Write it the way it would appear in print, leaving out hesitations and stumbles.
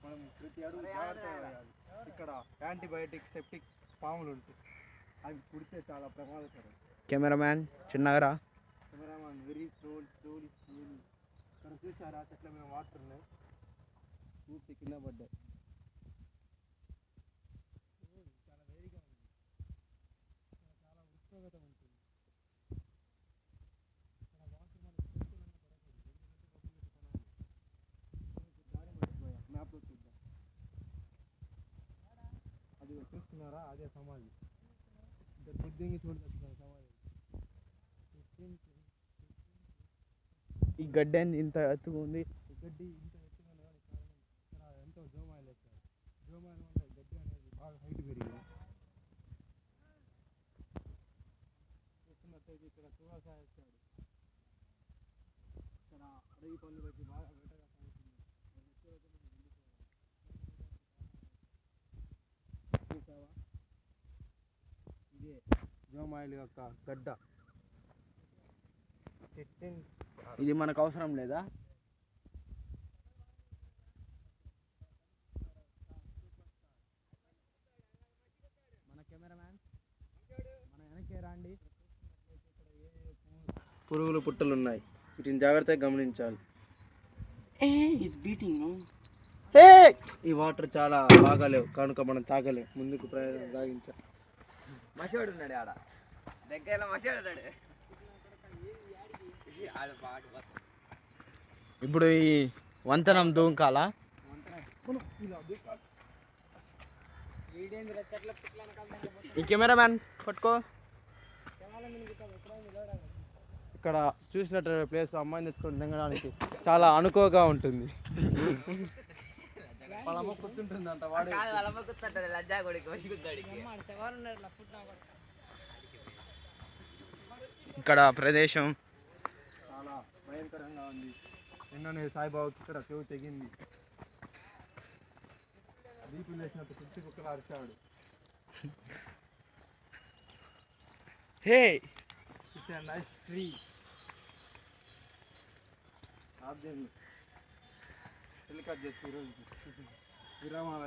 మనం ప్రతి అడుగు జాగ్రత్తగా వేయాలి. ఇక్కడ యాంటీబయాటిక్ సెప్టిక్ పాములు ఉంటాయి, అవి కుడితే చాలా ప్రమాదకరం. కెమెరామ్యాన్ చిన్నగా కెమెరామ్యాన్ వెరీ స్లోలీ. ఇక్కడ చూసారా చెట్ల మీద వాటర్ ఉన్నాయి, పూర్తి కింద పడ్డాయి. చాలా వేడిగా ఉంది, చాలా ఉష్ణోగ్రత ఉంటుంది. ఇక్కడ వాటర్ మనకు దారి మర్చిపోయా, మ్యాప్లో చూద్దాం. అది చూస్తున్నారా, అదే సమాధి. ఇంకా బుద్ధింగి చూడదచ్చున్నారు సమాధి. ఈ గడ్డి ఇంత ఎత్తుగా ఉంది. ఈ గడ్డి ఇంత ఎత్తుగా ఉండడానికి కారణం ఇక్కడ ఎంతో జోమాయిలు వేస్తారు. జోమాయిల వల్ల గడ్డి అనేది బాగా హైట్ పెరిగింది. చూస్తున్నట్టయితే ఇక్కడ తువాసా వేస్తాడు. ఇక్కడ అడవి పనులు బట్టి బాగా వేటగా సాగుతుంది. చూసావా, ఇదే జోమాయిల్ యొక్క గడ్డ. ఇది మనకు అవసరం లేదా? మన కెమెరామ్యాన్ మన వెనకే రండి. పురుగులు పుట్టలు ఉన్నాయి, వీటిని జాగ్రత్తగా గమనించాలి. ఈ వాటర్ చాలా బాగాలేవు కనుక మనం తాగలేము. ముందుకు ప్రయాణం సాగించాలి. మషోడు ఉన్నాడు ఆడ దగ్గర, మషోడు ఉన్నాడు. ఇప్పుడు ఈ వంతెనం దూకాలా? ఈ కెమెరామ్యాన్ పట్టుకో. ఇక్కడ చూసినట్టు ప్లేస్ అమ్మాయిని తెచ్చుకొని దిగడానికి చాలా అనుకోగా ఉంటుంది. కూర్చుంటుందంట వాడు. ఇక్కడ ప్రదేశం చాలా భయంకరంగా ఉంది. నిన్ననే సాయిబాబాకి ఇక్కడ చెవు తెగింది. దీపులు వేసినట్టు కుర్చీ కుక్కలు అరిచాడు. Hey it's a nice tree. Telecast చేసి ఈరోజు విరామాలు